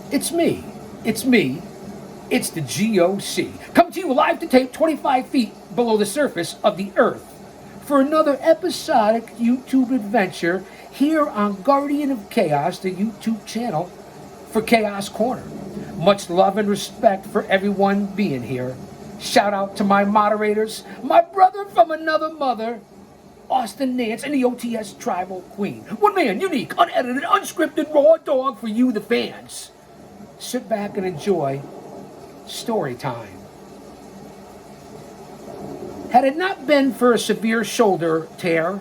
It's me. It's me. It's the GOC. Come to you live to tape 25 feet below the surface of the Earth for another episodic YouTube adventure here on Guardian of Chaos, the YouTube channel for Chaos Corner. Much love and respect for everyone being here. Shout out to my moderators, my brother from another mother, Austin Nance, and the OTS Tribal Queen. One man, unique, unedited, unscripted, raw dog for you, the fans. Sit back and enjoy story time. Had it not been for a severe shoulder tear,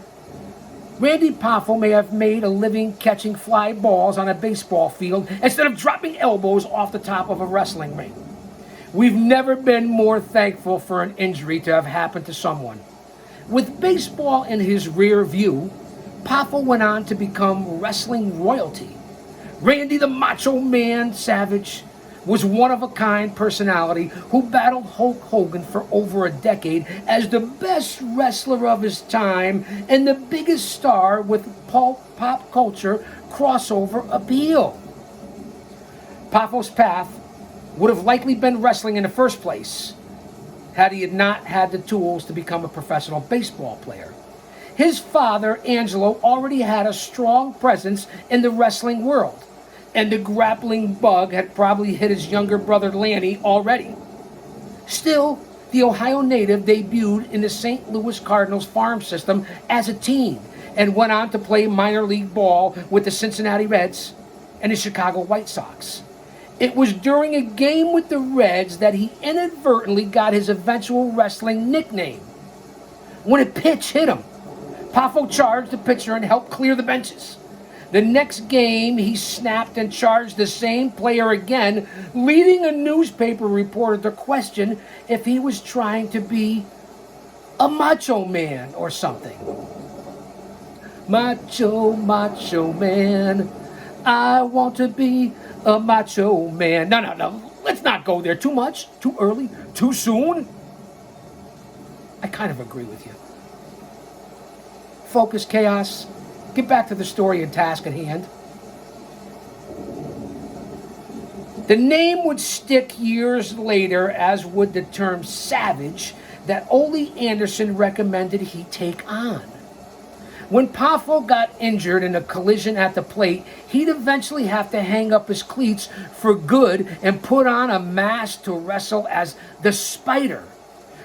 Randy Poffo may have made a living catching fly balls on a baseball field instead of dropping elbows off the top of a wrestling ring. We've never been more thankful for an injury to have happened to someone. With baseball in his rear view, Poffo went on to become wrestling royalty. Randy the Macho Man Savage was one-of-a-kind personality who battled Hulk Hogan for over a decade as the best wrestler of his time and the biggest star with pop culture crossover appeal. Poffo's path would have likely been wrestling in the first place had he not had the tools to become a professional baseball player. His father, Angelo, already had a strong presence in the wrestling world, and the grappling bug had probably hit his younger brother Lanny already. Still, the Ohio native debuted in the St. Louis Cardinals farm system as a teen and went on to play minor league ball with the Cincinnati Reds and the Chicago White Sox. It was during a game with the Reds that he inadvertently got his eventual wrestling nickname. When a pitch hit him, Poffo charged the pitcher and helped clear the benches. The next game, he snapped and charged the same player again, leading a newspaper reporter to question if he was trying to be a Macho Man or something. Macho, Macho Man, I want to be a Macho Man. No. Let's not go there. Too much, too early, too soon. I kind of agree with you. Focus, Chaos. Get back to the story and task at hand. The name would stick years later, as would the term savage that Ole Anderson recommended he take on. When Poffo got injured in a collision at the plate, he'd eventually have to hang up his cleats for good and put on a mask to wrestle as the Spider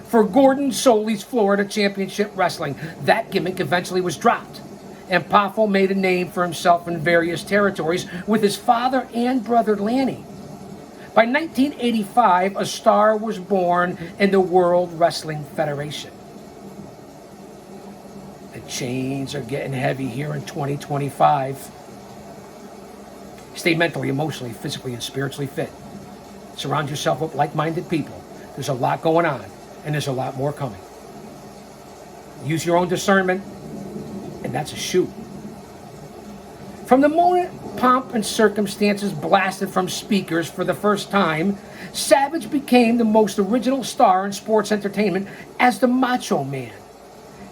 for Gordon Soley's Florida Championship Wrestling. That gimmick eventually was dropped, and Poffo made a name for himself in various territories with his father and brother Lanny. By 1985, a star was born in the World Wrestling Federation. The chains are getting heavy here in 2025. Stay mentally, emotionally, physically, and spiritually fit. Surround yourself with like-minded people. There's a lot going on, and there's a lot more coming. Use your own discernment, and that's a shoot. From the moment pomp and circumstances blasted from speakers for the first time, Savage became the most original star in sports entertainment as the Macho Man,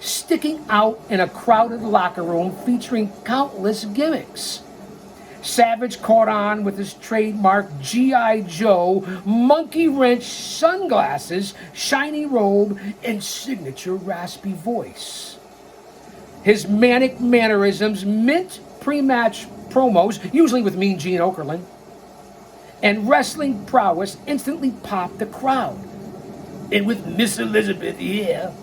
sticking out in a crowded locker room featuring countless gimmicks. Savage caught on with his trademark G.I. Joe, monkey wrench sunglasses, shiny robe, and signature raspy voice. His manic mannerisms, mint pre-match promos, usually with Mean Gene Okerlund, and wrestling prowess instantly popped the crowd. And with Miss Elizabeth, yeah.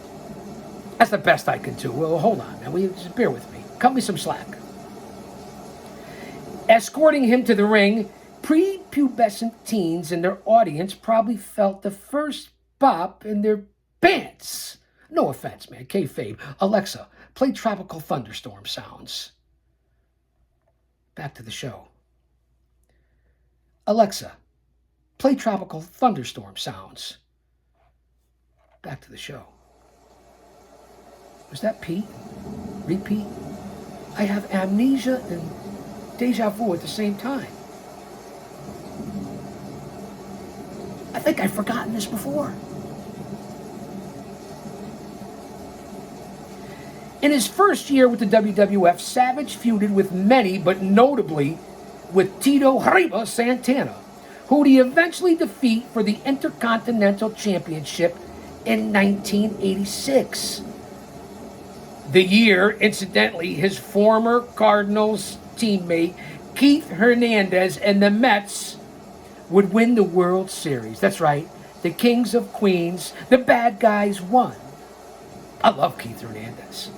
That's the best I can do. Well, hold on, man. Just bear with me. Cut me some slack. Escorting him to the ring, prepubescent teens in their audience probably felt the first pop in their pants. No offense, man. Kayfabe. Alexa, play Tropical Thunderstorm sounds. Back to the show. Alexa, play Tropical Thunderstorm sounds. Back to the show. Was that Pete? Repeat? I have amnesia and deja vu at the same time. I think I've forgotten this before. In his first year with the WWF, Savage feuded with many, but notably with Tito Arriba Santana, who he eventually defeat for the Intercontinental Championship in 1986. The year, incidentally, his former Cardinals teammate Keith Hernandez and the Mets would win the World Series. That's right, the Kings of Queens, the bad guys won. I love Keith Hernandez.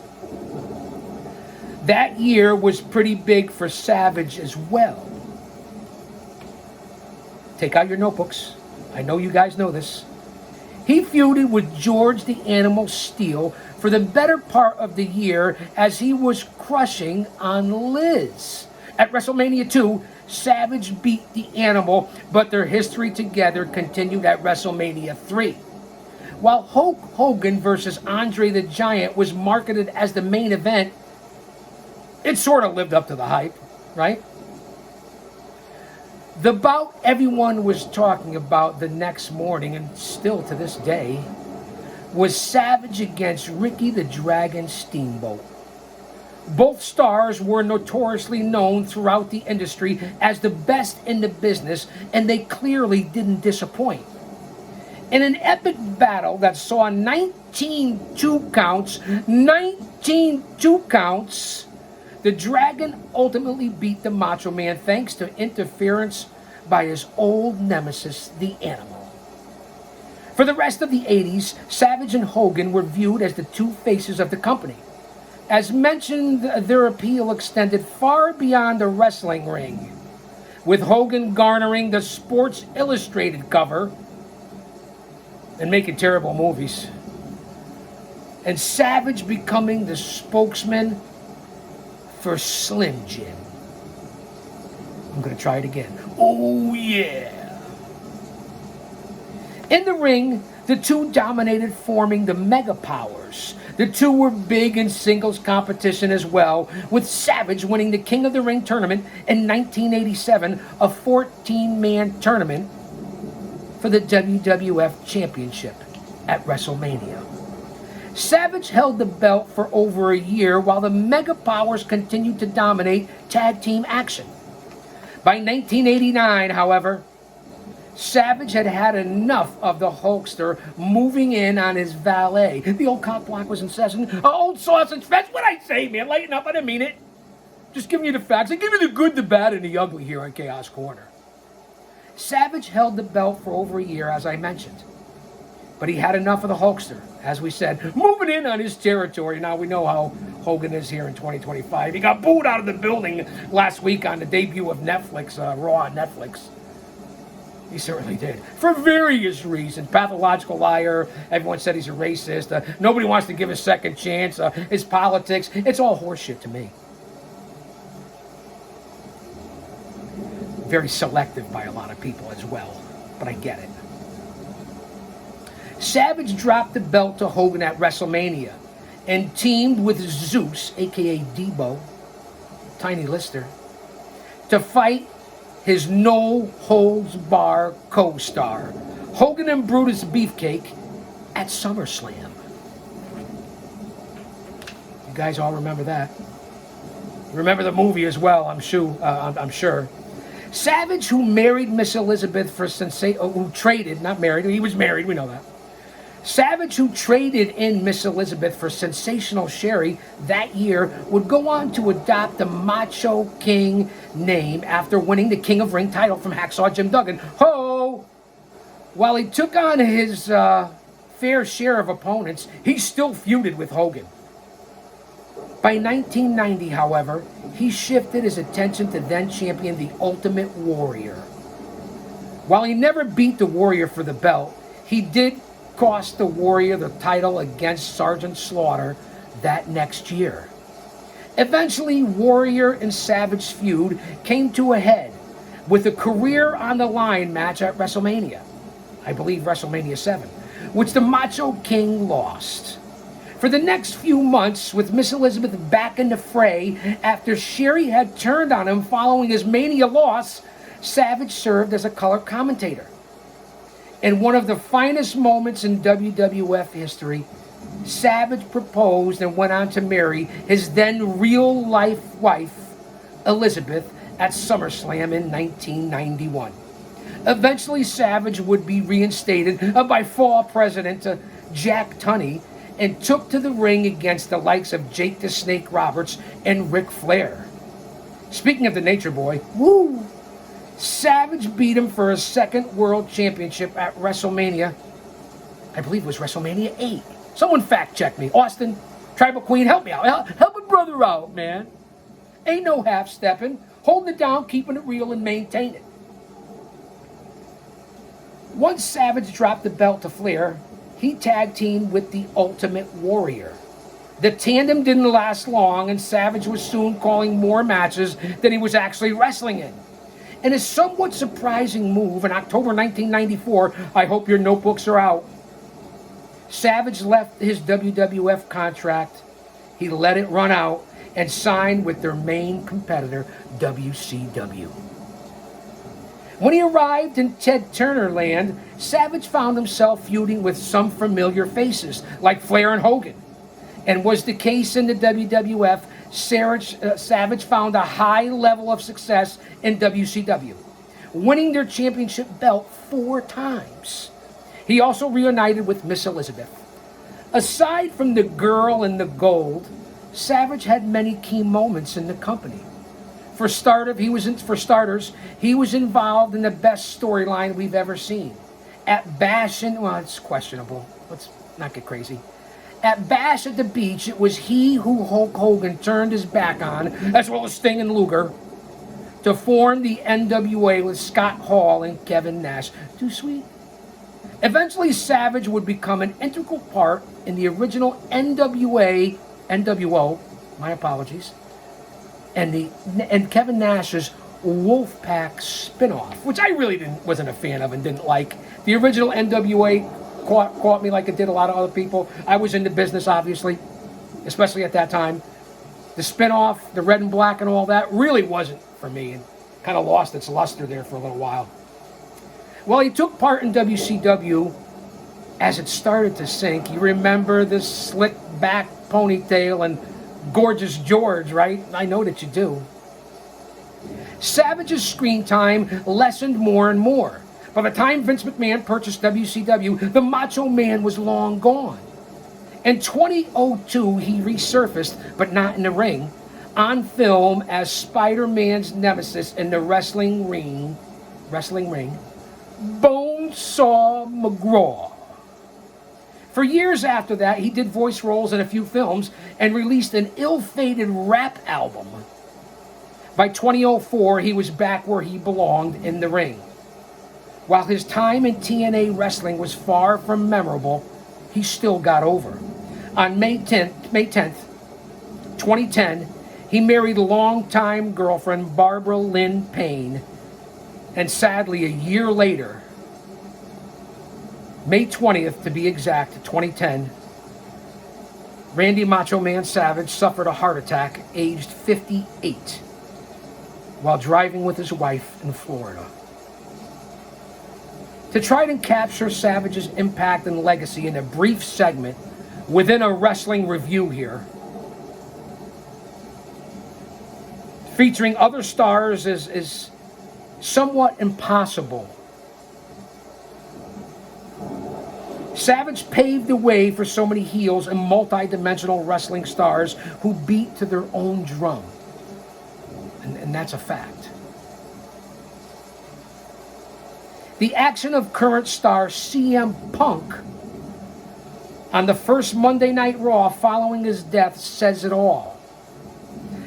That year was pretty big for Savage as well. Take out your notebooks. I know you guys know this. He feuded with George the Animal Steele for the better part of the year as he was crushing on Liz. At WrestleMania 2, Savage beat the Animal, but their history together continued at WrestleMania 3. While Hulk Hogan versus Andre the Giant was marketed as the main event, it sort of lived up to the hype, right? The bout everyone was talking about the next morning, and still to this day, was Savage against Ricky the Dragon Steamboat. Both stars were notoriously known throughout the industry as the best in the business, and they clearly didn't disappoint. In an epic battle that saw 19 2 counts, the Dragon ultimately beat the Macho Man thanks to interference by his old nemesis, the Animal. For the rest of the 80s, Savage and Hogan were viewed as the two faces of the company. As mentioned, their appeal extended far beyond the wrestling ring, with Hogan garnering the Sports Illustrated cover and making terrible movies, and Savage becoming the spokesman for Slim Jim. I'm going to try it again. Oh, yeah. In the ring, the two dominated, forming the Mega Powers. The two were big in singles competition as well, with Savage winning the King of the Ring tournament in 1987, a 14-man tournament for the WWF Championship at WrestleMania. Savage held the belt for over a year while the Mega Powers continued to dominate tag team action. By 1989, however, Savage had had enough of the Hulkster moving in on his valet. The old cock block was in session. Old sausage fest. What I say, man? Lighten up. I didn't mean it. Just giving you the facts. I give you the good, the bad, and the ugly here on Chaos Corner. Savage held the belt for over a year, as I mentioned. But he had enough of the Hulkster, as we said, moving in on his territory. Now, we know how Hogan is here in 2025. He got booed out of the building last week on the debut of Netflix, Raw on Netflix. He certainly did. For various reasons. Pathological liar. Everyone said he's a racist. Nobody wants to give a second chance. His politics. It's all horseshit to me. Very selective by a lot of people as well. But I get it. Savage dropped the belt to Hogan at WrestleMania and teamed with Zeus, a.k.a. Debo, Tiny Lister, to fight his no-holds-bar co-star, Hogan and Brutus Beefcake, at SummerSlam. You guys all remember that. Remember the movie as well, I'm sure. Savage, who married Miss Elizabeth for who traded, not married, he was married, we know that. Savage, who traded in Miss Elizabeth for Sensational Sherry that year, would go on to adopt the Macho King name after winning the King of Ring title from Hacksaw Jim Duggan. Ho! While he took on his fair share of opponents, he still feuded with Hogan. By 1990, however, he shifted his attention to then-champion The Ultimate Warrior. While he never beat the Warrior for the belt, he did cost the Warrior the title against Sergeant Slaughter that next year. Eventually, Warrior and Savage feud came to a head with a career on the line match at WrestleMania. I believe WrestleMania 7, which the Macho King lost. For the next few months, with Miss Elizabeth back in the fray after Sherry had turned on him following his Mania loss, Savage served as a color commentator. In one of the finest moments in WWF history, Savage proposed and went on to marry his then real-life wife, Elizabeth, at SummerSlam in 1991. Eventually, Savage would be reinstated by Fall President Jack Tunney and took to the ring against the likes of Jake the Snake Roberts and Ric Flair. Speaking of the Nature Boy, woo! Savage beat him for his second World Championship at WrestleMania. I believe it was WrestleMania 8. Someone fact check me. Austin, Tribal Queen, help me out. Help a brother out, man. Ain't no half-stepping. Holding it down, keeping it real, and maintain it. Once Savage dropped the belt to Flair, he tag teamed with the Ultimate Warrior. The tandem didn't last long, and Savage was soon calling more matches than he was actually wrestling in. In a somewhat surprising move, in October 1994, I hope your notebooks are out, Savage left his WWF contract, he let it run out, and signed with their main competitor, WCW. When he arrived in Ted Turner land, Savage found himself feuding with some familiar faces, like Flair and Hogan. And was the case in the WWF, Savage found a high level of success in WCW, winning their championship belt 4 times. He also reunited with Miss Elizabeth. Aside from the girl and the gold, Savage had many key moments in the company. For starters, he was involved in the best storyline we've ever seen. At Bash it's questionable. Let's not get crazy. At Bash at the Beach, it was he who Hulk Hogan turned his back on, as well as Sting and Luger, to form the NWA with Scott Hall and Kevin Nash. Too sweet? Eventually, Savage would become an integral part in the original NWO, my apologies, and Kevin Nash's Wolfpack spinoff, which I really wasn't a fan of and didn't like. The original NWA caught me like it did a lot of other people. I was in the business, obviously, especially at that time. The spinoff, the red and black and all that, really wasn't for me and kind of lost its luster there for a little while. Well, he took part in WCW as it started to sink. You remember the slick back ponytail and Gorgeous George, right? I know that you do. Savage's screen time lessened more and more. By the time Vince McMahon purchased WCW, the Macho Man was long gone. In 2002, he resurfaced, but not in the ring, on film as Spider-Man's nemesis in the wrestling ring, Bonesaw McGraw. For years after that, he did voice roles in a few films and released an ill-fated rap album. By 2004, he was back where he belonged, in the ring. While his time in TNA wrestling was far from memorable, he still got over. On May 10th, 2010, he married longtime girlfriend Barbara Lynn Payne, and sadly, a year later, May 20th to be exact, 2010, Randy Macho Man Savage suffered a heart attack, aged 58, while driving with his wife in Florida. To try to capture Savage's impact and legacy in a brief segment within a wrestling review here, featuring other stars, is somewhat impossible. Savage paved the way for so many heels and multi-dimensional wrestling stars who beat to their own drum. And that's a fact. The action of current star CM Punk on the first Monday Night Raw following his death says it all.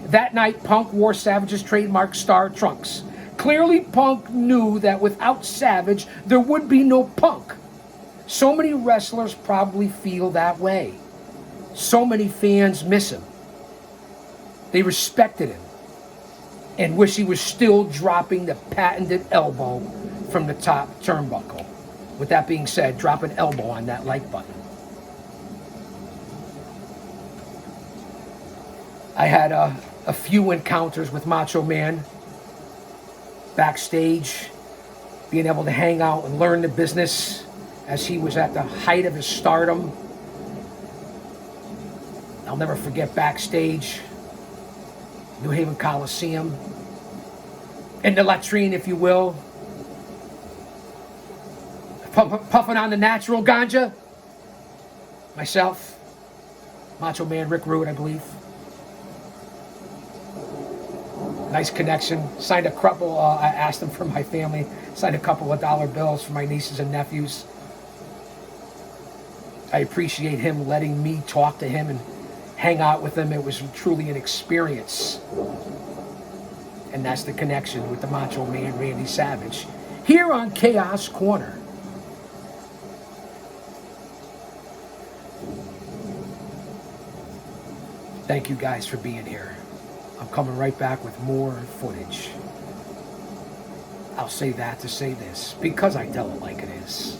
That night, Punk wore Savage's trademark star trunks. Clearly, Punk knew that without Savage, there would be no Punk. So many wrestlers probably feel that way. So many fans miss him. They respected him and wish he was still dropping the patented elbow from the top turnbuckle. With that being said, drop an elbow on that like button. I had a few encounters with Macho Man backstage, being able to hang out and learn the business as he was at the height of his stardom. I'll never forget backstage, New Haven Coliseum. in the latrine, if you will, puffing on the natural ganja. Myself, Macho Man Rick Rude, I believe. Nice connection. Signed a couple, I asked them for my family, signed a couple of dollar bills for my nieces and nephews. I appreciate him letting me talk to him and hang out with him. It was truly an experience. And that's the connection with the Macho Man, Randy Savage, here on Chaos Corner. Thank you guys for being here. I'm coming right back with more footage. I'll say that to say this, because I tell it like it is.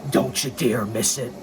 Don't you dare miss it.